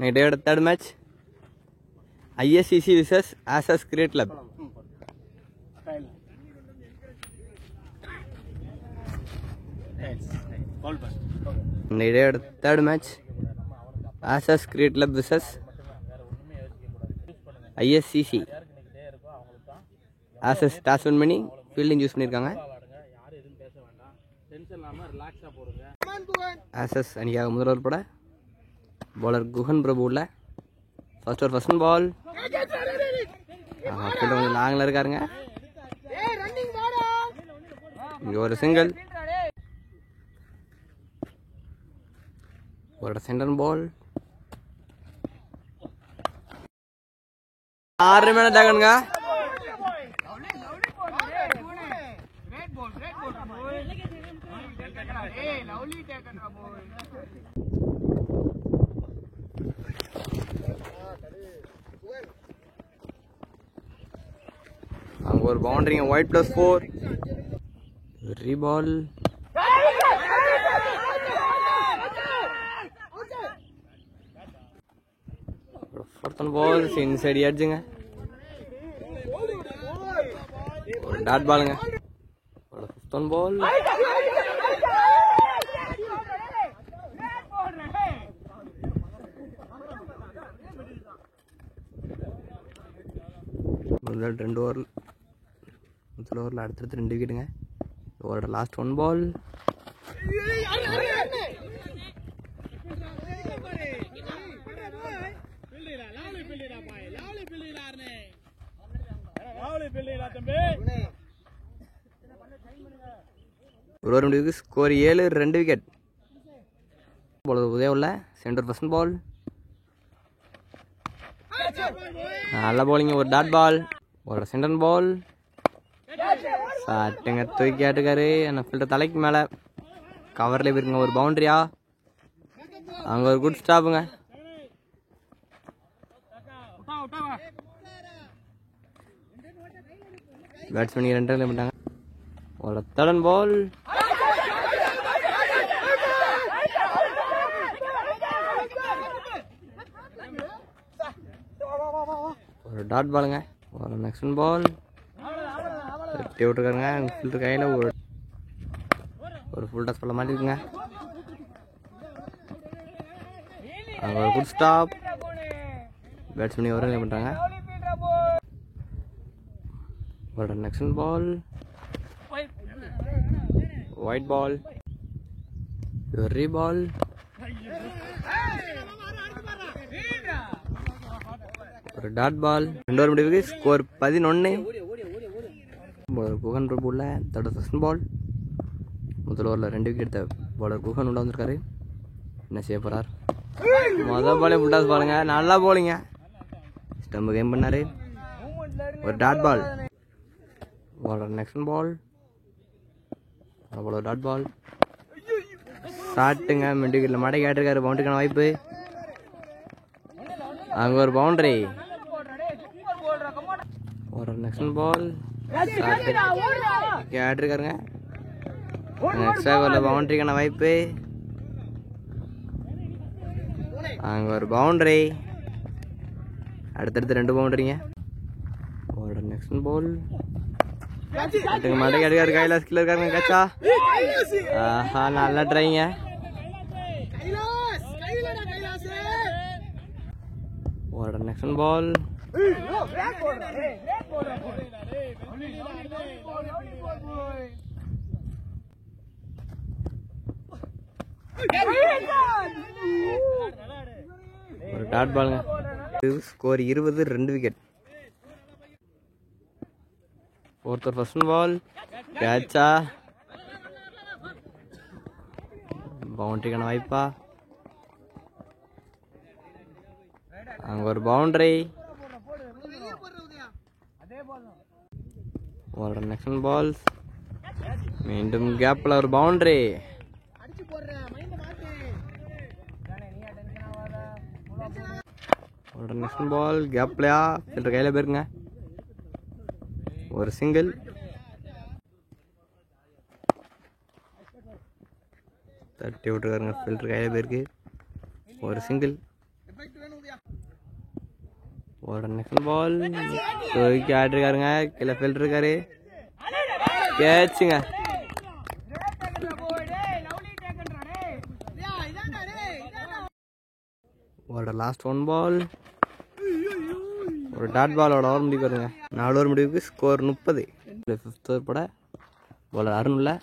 Next third match, ISCC vs Asas Cricket Club. Next third match, Asas Cricket Club vs ISCC. Asas toss win பண்ணி fielding use பண்ணிருக்காங்க. Asas அணியாக முதல் over போட bowler Guhan Prabhu உள்ள first over first ball. Fielder கொஞ்சம் லாங்கில் இருக்காருங்க. இங்கே ஒரு சிங்கிள், ஒரு சென்டர் பால். 6 மேல தாகனுங்க. அங்க ஒரு பவுண்டரிங்க, wide +4. Reball. Fourth ball inside எட்ஜுங்க. ஒரு டாட் பாலுங்க. ஒரு ஃபிஃப்த் பால். முதல் 2 ஓவர், முதல் ஓவரில் அடுத்தடுத்து 2 விக்கெட்டுங்க. ஓவரோட லாஸ்ட் 1 பால். ஒரு ஓவர் முடிவுக்கு ஸ்கோர் 7, 2 விக்கெட். உதய உள்ள சென்டர் ஃபர்ஸ்ட் பால். நல்ல பவுலிங்க, ஒரு டாட் பால், ஒரு சென்டர் பால். சாட்டுங்க, தூக்கி ஆட்டுக்காரு. அந்த ஃபீல்டர் தலைக்கு மேலே கவரில் போயிருங்க. ஒரு பவுண்டரியா, அங்கே ஒரு குட் ஸ்டாப்புங்க. பேட்ஸ்மேன் 2 ரன் பண்ணிட்டாங்க. ஒரு தேர்ட் பால். ஒரு டாட் பாலுங்க, ஒரு நெக்ஸ்ட் பால். தட்டி விட்டுருக்காருங்க. ஃபில்டர் கையில் ஒரு ஃபுல் டாஸ் பண்ண மாதிரி இருக்குங்க. அங்கே ஒரு குட் ஸ்டாப். பேட்ஸ்மேன் ஒரு ரன் பண்ணுறாங்க. ஒரு நெக்ஸ்ட் பால், ஒயிட் பால். ரீபால். ஒரு டாட் பால். 2 ஓவர் முடிவுக்கு ஸ்கோர் 11. குஹன் பிரபு உள்ள தேர்ட் ஃபர்ஸ்ட் பால். முதல் ஓவரில் 2 விக்கெட் எடுத்த பவுலர் குஹன் உள்ள வந்திருக்காரு. என்ன செய்ய போறார்? மொதல் பாலே ஃபுல் டாஸ் பாலுங்க. நல்லா போலிங்க. ஸ்டம்பு கேம் பண்ணாரு. ஒரு டாட் பால். ஒரு நெக்ஸ்ட் பால். அவ்வளோ டாட் பால். ஷாட்டுங்க. மிட் விக்கெட்டில் மடை கேட்டிருக்காரு. பவுண்டரிக்கான வாய்ப்பு. அங்கே ஒரு பவுண்டரி. ஒரு நெக்ஸ்ட் பால். கேட்டிருக்காருங்க. எக்ஸ்ட்ரா ஒரு பவுண்டரிக்கான வாய்ப்பு. அங்கே ஒரு பவுண்டரி. அடுத்தடுத்து 2 பவுண்டரிங்க. ஒரு நெக்ஸ்ட் பால். மடை கேட்டுக்காரு. கைலாஸ் கீழே இருக்காருங்க. கச்சா. ஆஹா, நல்லா ட்ரைங்க. ஒரு நெக்ஸ்ட் பால். ஒரு டாட் பாலுங்க. Score 20, 2 wicket. Fourth over first ball. கேட்சா. பவுண்டரிக்கான வாய்ப்பா. அங்கே ஒரு பவுண்டரி. ஒரு நெக்ஸ்ட் பால். மீண்டும் கேப்பில் ஒரு பவுண்டரி. ஒரு நெக்ஸ்ட் பால். கேப்லையா ஃபில்டர் கையில் போயிருங்க. ஒரு சிங்கிள். தட்டி விட்டுருக்காருங்க. ஃபில்டர் கையில் போயிருக்கு. ஒரு சிங்கிள். ஒரு நெக்ஸ்ட் பால் தூக்கி ஆடிருக்காருங்க. கீழே ஃபீல்ட் இருக்காரு. கேட்சுங்க. ஒரு லாஸ்ட் ஒன் பால். ஒரு டாட் பாலோட ஓவர் முடிவுக்கு வருங்க. 4 ஓவர் முடிவுக்கு ஸ்கோர் 30. 5th ஓவர் போட பாலர் அருண் இல்லை.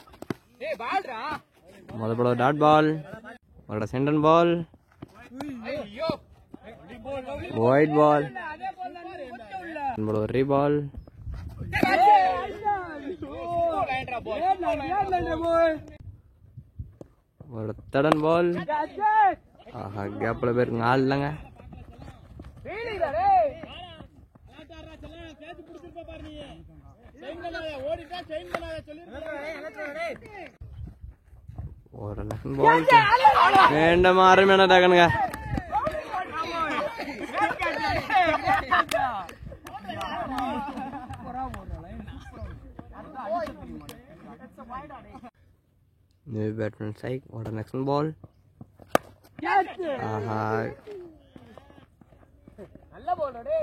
முதல் போல டாட் பால். ஒரு சென்டன் பால். White ball. ஒரு ரீபால். ஒரு தடன் பால். ஆஹா, கேப்ல பேருக்கு ஆள் இல்லைங்க. ஒரு பால் வேண்டாம். அருமையான டகனுங்க. New batsman strike. What a next ball. Aha. Nalla ball ade.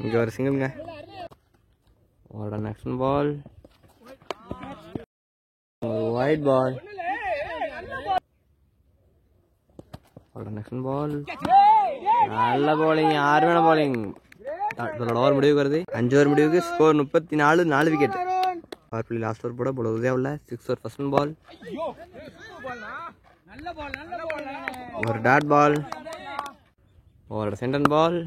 Inga or single nga. What a next ball. Wide ball. What a next ball. Nalla bowling. Armana bowling. Over முடிவுக்கு வருது. 5 ஓவர் முடிவுக்கு score 34. 4 wicket. Power play last over போட போல உதவியா 6 over first பால். ஒரு dot ball. ஒரு சென்டன் பால்.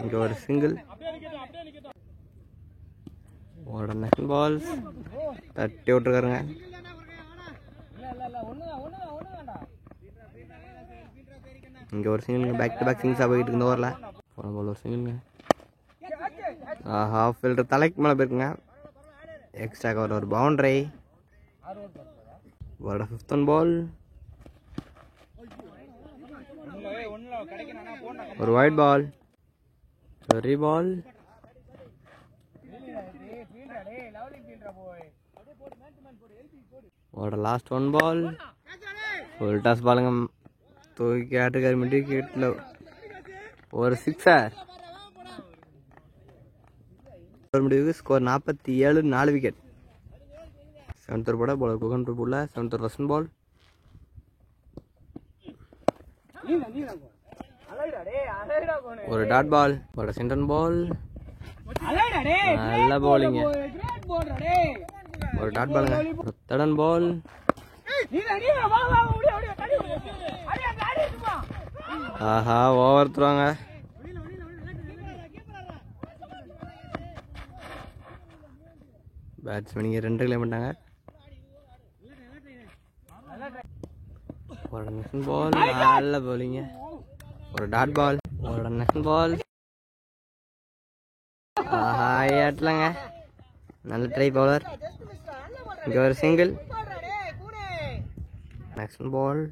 இங்க ஒரு சிங்கிள். ஒரு நெக்ஸ்ட் பால் தட்டி விட்டுருக்காருங்க. இங்கே ஒரு சிங்கிள். பேக் டு பேக் சிங்கிள்ஸாக போயிட்டு இருந்த ஓவரில் போன ஒரு சிங்கிள்ங்க. ஹாஃப் ஃபீல்டர் தலைக்கு மேலே போயிருக்குங்க. எக்ஸ்ட்ரா கவர் ஒரு பவுண்டரி. ஒரு 5th ஒன் பால். ஒரு ஒயிட் பால். ஒரு பால். ஒரு லாஸ்ட் ஒன் பால். ஒரு டாஸ் பாலுங்க. தூக்கி ஆட்டுக்காரு மிட்டி கிட்ட ஒரு 6. முடிவுக்கு ஸ்கோர் 47. 4 விக்கெட். 7th ஓவர் போட பாலர் குகன் புள்ள 7th ஓவர் ஃபர்ஸ்ட் பால். ஒரு டாட் பால். ஒரு சென்டன் பால். நல்ல பவுலிங். ஒரு டாட் பாலுங்க. ஒரு தடன் பால். ஆஹா, ஓவர் த்ரோங்க. பேட்ஸ்மேனிங்க 2 கிளை பண்ணாங்க. ஒரு நெக்ஸ்ட் பால். நல்ல பவுலிங்க. ஒரு டாட் பால். ஒரு நெக்ஸ்ட் பால். ஆஹா, ஏட்டலங்க. நல்ல ட்ரை பவுலர். இங்க ஒரு சிங்கிள். நெக்ஸ்ட் பால்.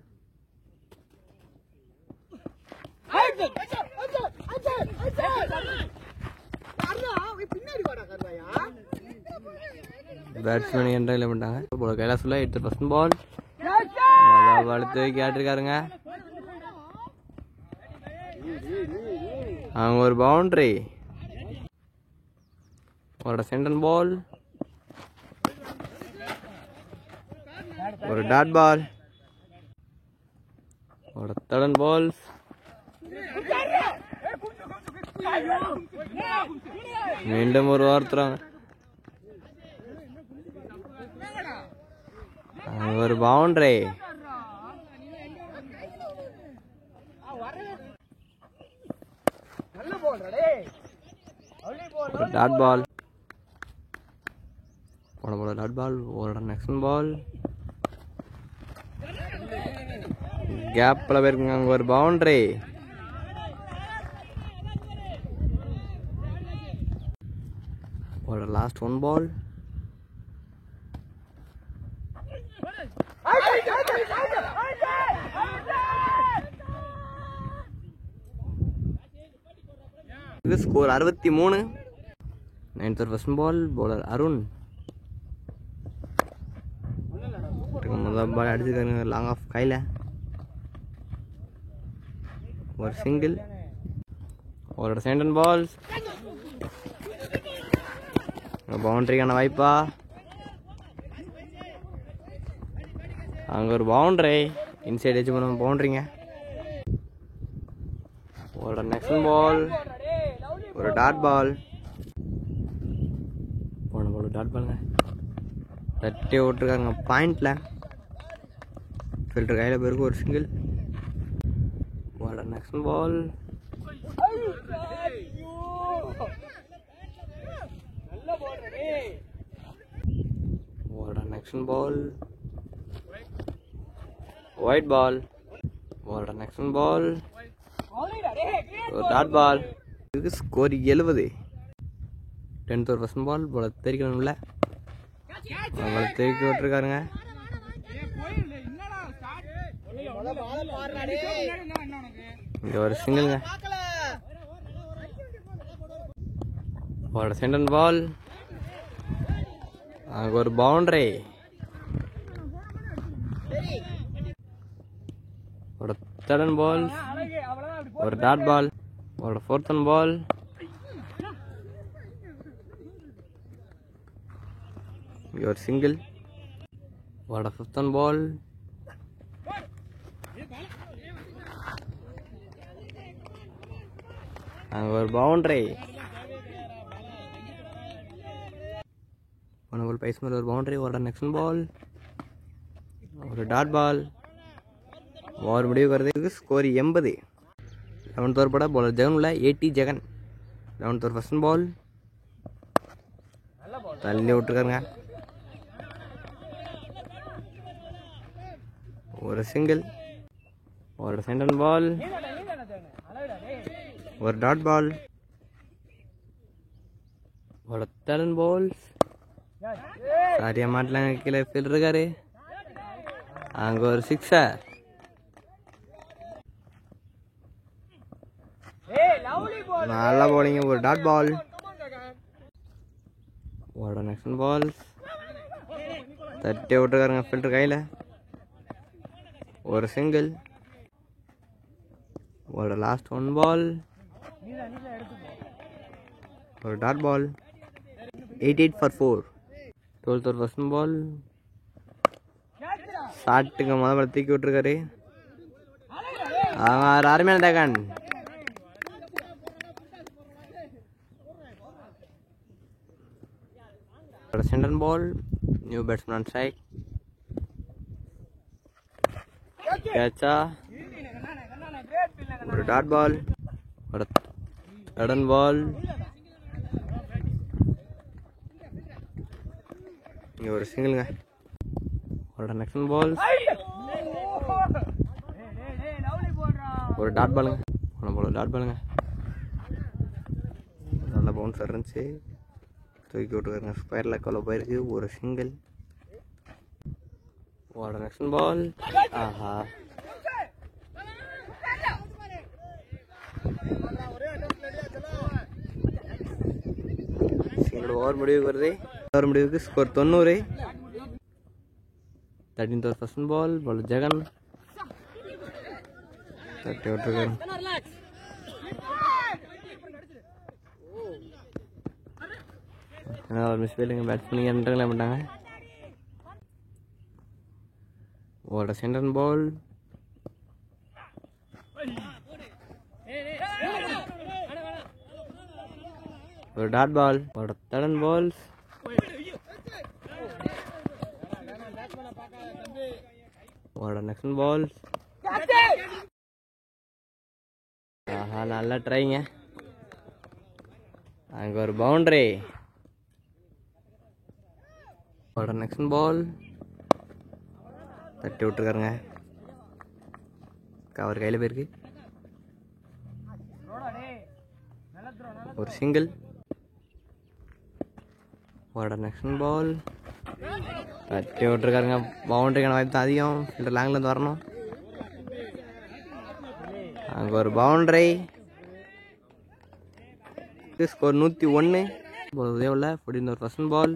பேட்ஸ்மேன் என்ற பண்ணிட்டாங்க. கைலாசுல 8th ஃபர்ஸ்ட் பால். வளர்த்து கேட்டிருக்காருங்க. அவங்க ஒரு பவுண்டரி. ஒரு சென்டன் பால். ஒரு டாட் பால். ஒரு தடன் பால். மீண்டும் ஒரு வார்த்தை. ஒரு பவுண்டரி. Dot ball. போன டாட் பால். ஒரு நெக்ஸ்ட் பால். கேப்ல போயிருக்குங்க. அங்க ஒரு பவுண்டரி. ஒரு லாஸ்ட் ஒன் பால். இது score 63. 9th first ball. Bowler Arun. முதல் பால் அடிச்சுக்காருங்க லாங் ஆஃப் கையில் ஒரு சிங்கிள் ஒரு சென்டன் பால்ஸ் பவுண்டரிக்கான வாய்ப்பா அங்கே ஒரு பவுண்டரி இன்சைட் வச்சு பண்ண பவுண்டரிங்க ஒரு நெக்ஸ்ட் பால் ஒரு டாட் பால் போன பால் டாட் பாலுங்க தட்டி விட்டுருக்காங்க பாயிண்டில் ஃபில்டர் கையில் போயிருக்கு ஒரு சிங்கிள் ஒரு நெக்ஸ்ட் பால் ஒரு நெக்ஸ்ட் பால் white ball ஒரு next ball ஒரு டாட் பால் இதுக்கு ஸ்கோர் 70 10th ஒரு ஃபர்ஸ்ட் பால் போல தெரிக்கணும்ல அவங்கள தெரிக்க விட்டுருக்காருங்க இங்க ஒரு சிங்கிள்ங்க ஒரு சென்டன் பால் அங்க ஒரு பவுண்டரி ஒரு third ball ஒரு டாட் பால் ஒரு fourth ball ஒரு சிங்கிள் ஒரு fifth ball அங்க ஒரு பவுண்டரி ஒரு பால் பைஸ் மேல ஒரு பவுண்டரி ஒரு நெக்ஸ்ட் பால் ஒரு டாட் பால் ஓவர் முடிவு வருது ஸ்கோர் 80 11th ஓவர் பட பவுலர் ஜெகன்ல 80 Jagan 11th over first ball தள்ளி விட்டுருக்காருங்க ஒரு சிங்கிள் ஒரு சென்டன் பால் ஒரு டாட் பால் ஒரு third ball சரியா மாட்டலாங்க கீழே ஃபீல்டர் இருக்காரு அங்க ஒரு சிக்ஸர் நல்லா போலிங்க ஒரு டாட் பால் ஒரு நெக்ஸ்ட் பால் தட்டி விட்டுருக்காருங்க ஃபில்டர் கையில் ஒரு சிங்கிள் ஒரு லாஸ்ட் ஒன் பால் ஒரு டாட் பால் 88 for 4 12th ஒரு ஃபர்ஸ்ட் பால் ஷாட்டுங்க முதல்ல தூக்கி விட்டுருக்காரு அருமையான டேகன் சென்டன் பால் நியூ பேட்ஸ்மேன் ஸ்ட்ரைக் கேட்சா ஒரு டாட் பால் ஒரு third பால் இங்கே ஒரு சிங்கிள்ங்க ஒரு நெக்ஸ்ட் பால் ஒரு டாட் பாலுங்க போன டாட் பாலுங்க நல்ல பவுன்சர் இருந்துச்சு தூக்கி விட்டுருக்காருங்க ஸ்கொயரில் கொலை போயிருக்கு ஒரு சிங்கிள் ஒரு நெக்ஸ்ட் பால் ஆஹா சிங்கிள் ஓவர் முடிவுக்கு வருது ஓவர் முடிவுக்கு score 90 13th over first ball ball Jagan தட்டி விட்டுருக்காரு ஒரு மிஸ் ஃபீல்டிங் பேட்ஸ்மேன் என்ட்ரங்களே மாட்டாங்க ஒரு சென்டன் பால் ஒரு டாட் பால் ஒரு third balls ஒரு நெக்ஸ்ட் பால் ஆஹா நல்லா ட்ரைங்க அங்க ஒரு பவுண்டரி ஒரு நெக்ஸ்ட் பால் தட்டி விட்டுருக்காருங்க கவர் கையில் போயிருக்கு ஒரு சிங்கிள் ஒரு நெக்ஸ்ட் பால் தட்டி விட்டுருக்காருங்க பவுண்டரிக்கான வாய்ப்பு தான் அதிகம் இந்த லாங்லேருந்து வரணும் அங்கே ஒரு பவுண்டரி ஸ்கோர் 101 உதவியில் 14th ஒரு ஃபர்ஸ்ட் பால்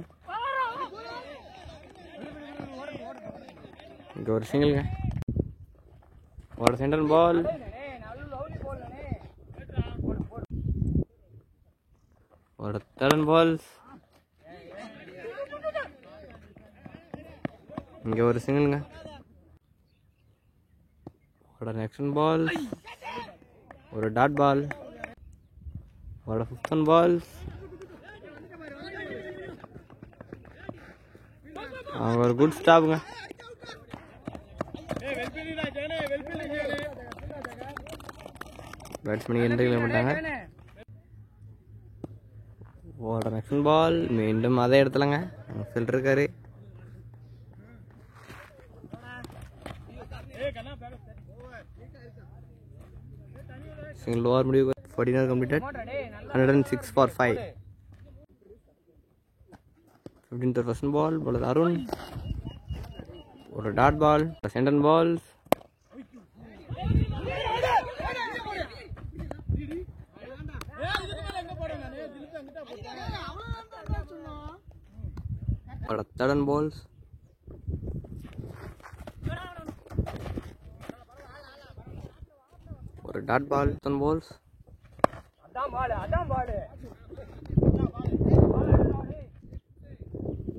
இங்கே ஒரு சிங்கிள்ங்க. ஒரு சென்டர் பால். ஒரு தேர்ட் பால்ஸ். இங்கே ஒரு சிங்கிள்ங்க. ஒரு நெக்ஸ்ட் பால். ஒரு டாட் பால். ஒரு 15 பால்ஸ். அவங்க ஒரு குட் ஸ்டாப்புங்க. பேட்ஸ்மேன் என்ட்ரி பண்ணிட்டாங்க. ஓட நெக்ஸ்ட் பால். மீண்டும் அதே இடத்துலங்க ஃபில்டர் இருக்காரு. சிங்கிள் ஓவர் முடிவு. 14 completed. 106 for 5. 15th first ball. bowler Arun. ஒரு dot ball. Centre balls. Third balls. ஒரு டாட் பால். பால்ஸ்.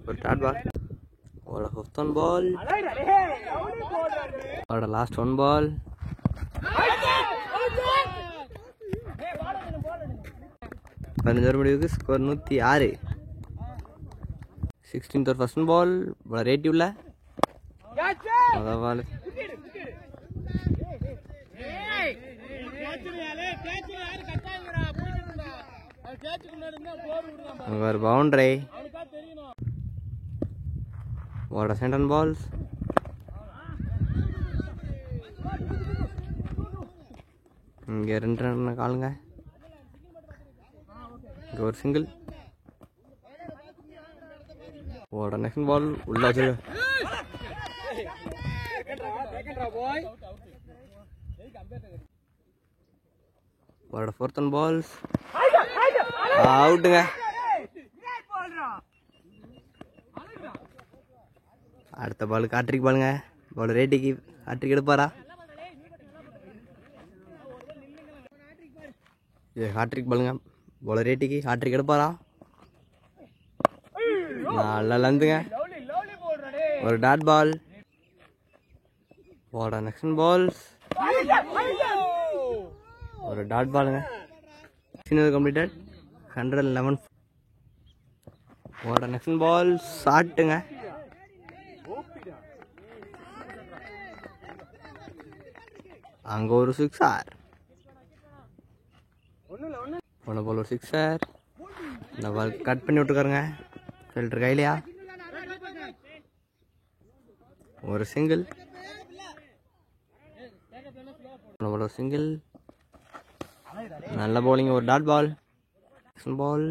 ஒரு டாட் பால். ஒரு 15 பால். ஒரு லாஸ்ட் 1 பால். முடிவுக்கு ஸ்கோர் 106. 16th first ball. ரேட்டிவ்ல முதல் பால். ஒரு பவுண்டரி. ஒரு சென்டர் பால்ஸ். இங்கே 2 ரன் காலுங்க. இங்கே ஒரு சிங்கிள். ஓட நெக்ஸ்ட் பால் உள்ள வச்சு. ஓட 4th பால்ஸ். அவுட்டுங்க. அடுத்த பால் ஹாட்ரிக் பாலுங்க. பால் ரேட்டிக்கு ஹாட்ரிக் எடுப்பாரா? ஹாட்ரிக் பாலுங்க. பால் ரேட்டிக்கு ஹாட்ரிக் எடுப்பாரா? நல்லா லந்துங்க. ஒரு டாட் பால். ஓட நெக்ஸ்ட் பால்ஸ். ஒரு டாட் பாலுங்க. கம்ப்ளீட்டட். 111. ஓட நெக்ஸ்ட் பால் ஷாட்டுங்க. அங்க ஒரு 6. போன பால் ஒரு 6. இந்த பால் கட் பண்ணி விட்டுருக்காருங்க. ஃபில்டர் கையிலையா? ஒரு சிங்கிள். ஒரு சிங்கிள். நல்ல பவுலிங். ஒரு டாட் பால். பால்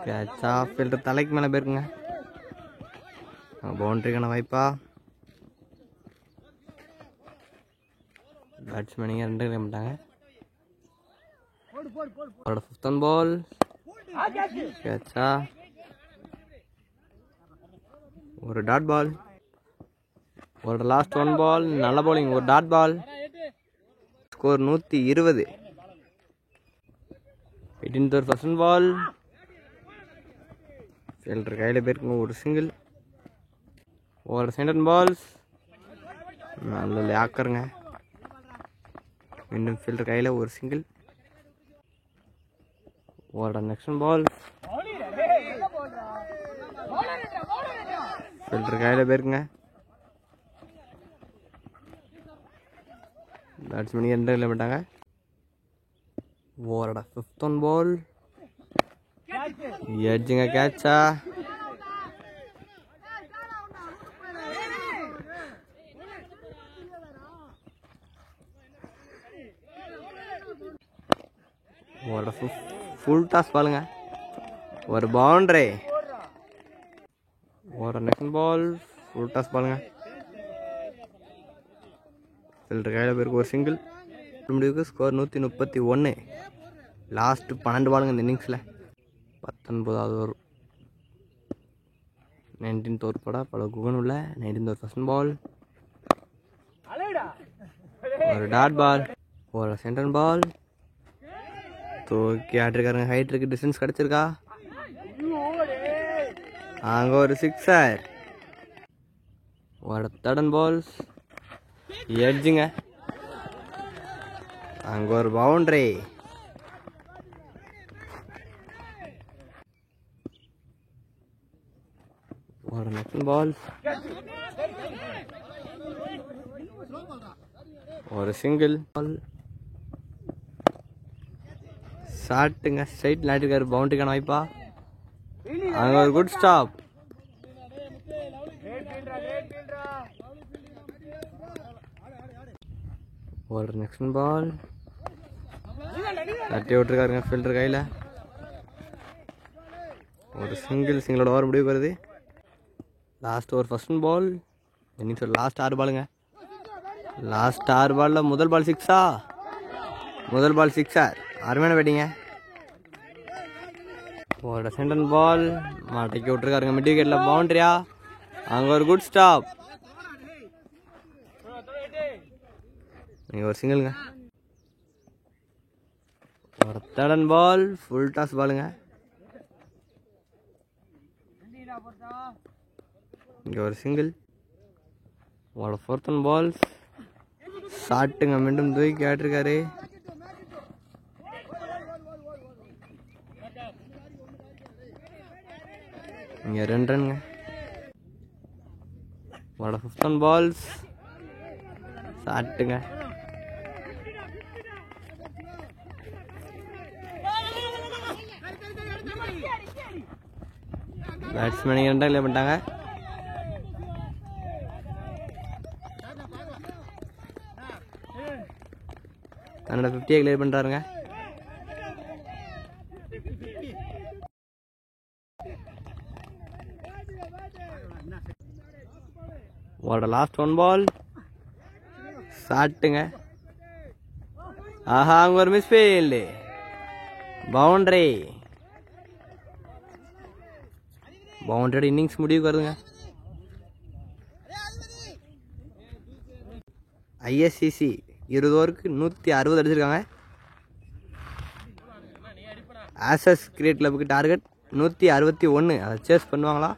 கேட்சா. ஃபில்டர் தலைக்கு மேலே போயிருக்குங்க. பவுண்டரிக்கான வாய்ப்பா? பேட்ஸ்மேனிங்க 2 கிளம்பிட்டாங்க. ஒரு 15 பால். கேட்சா. ஒரு டாட் பால். ஒரு லாஸ்ட் 1 பால். நல்ல பவுலிங். ஒரு dot ball. Score 120. 18th first ball. Fielder கையில் போயிருக்குங்க. ஒரு சிங்கிள். ஒரு சென்டர் பால்ஸ். நல்ல லேக்கருங்க. மீண்டும் ஃபில்டர் கையில் ஒரு சிங்கிள். ஒரு நெக்ஸ்ட் பால். ஃபில்டர் கையில் போயிருக்குங்க. பேட்ஸ்மேன் 2 கிளம்பிட்டாங்க. ஓவரோட 5th பால். எட்ஜுங்க. கேட்சா. ஓவரோட ஃபுல் டாஸ் பாலுங்க. ஒரு பவுண்டரி. ஒரு நெக்ஸ்ட் பால். ஃபுல் டாஸ் பாலுங்க. ஃபில்டர் கையில் பேருக்கு ஒரு சிங்கிள். முடிவுக்கு ஸ்கோர் 131. லாஸ்ட்டு 12 பாலுங்க இந்த இன்னிங்ஸில். 19வது ஓவர். 19th ஓவர் போட பல குகன் உள்ள 19th ஓவர் ஃபர்ஸ்ட் பால். ஒரு டாட் பால், ஒரு சென்டர் பால் தூக்கி ஆட்டிருக்காருங்க. ஹைட் இருக்கு, டிஸ்டன்ஸ் கிடச்சிருக்கா? அங்கே ஒரு சிக்ஸர். ஒரு தடன் பால்ஸ் எட்ஜுங்க. அங்கே ஒரு பவுண்டரி. ஒரு நெக்ஸ்ட் பால், ஒரு சிங்கிள் பால் ஷாட்டுங்க. ஸ்ட்ரைட் விளையாட்டுருக்காரு, பவுண்டரிக்கான வாய்ப்பா? அங்கே ஒரு குட் ஸ்டாப். ஒரு நெக்ஸ்ட் பால் தட்டி விட்டுருக்காருங்க ஃபீல்டர் கையில். ஒரு சிங்கிளோட ஓவர் முடிவுக்கு வருது. Last over first ball. இன்னிங்ஸோட லாஸ்ட் 6 பாலுங்க. லாஸ்ட் 6 பாலில் முதல் பால் சிக்ஸா? முதல் பால் சிக்ஸர். அருமையான பேட்டிங்க. ஒரு சென்டர் பால் மாட்டைக்கு விட்டுருக்காருங்க மிட் விக்கெட்டில். பவுண்டரியா? அங்கே ஒரு குட் ஸ்டாப். நீங்கள் ஒரு சிங்கிள்ங்க. ஒரு தடன் பால், ஃபுல் டாஸ் பாலுங்க. இங்கே ஒரு சிங்கிள். ஒரு ஃபோர்த் பால் ஷாட்டுங்க. மீண்டும் தூக்கி ஆட்டிருக்காரு. இங்கே 2 ரன்ங்க. ஒரு 5th பால்ஸ் ஷாட்டுங்க. பேட்ஸ்மேன் 2 கிளியர் பண்ணிட்டாங்க. தன்னோட 50 கிளியர் பண்ணுறாருங்க. ஒரு லாஸ்ட் 1 பால் ஷாட்டுங்க. ஆஹா, அங்கே ஒரு மிஸ் ஃபீல்டு. பவுண்டரி. பவுண்டரியோட இன்னிங்ஸ் முடிவுக்கு வருதுங்க. ஐஎஸ்சிசி 20 ஓவருக்கு 160 அடிச்சிருக்காங்க. ஆசஸ் கிரிக்கெட் கிளப்புக்கு டார்கெட் 161. அதை சேஸ் பண்ணுவாங்களா?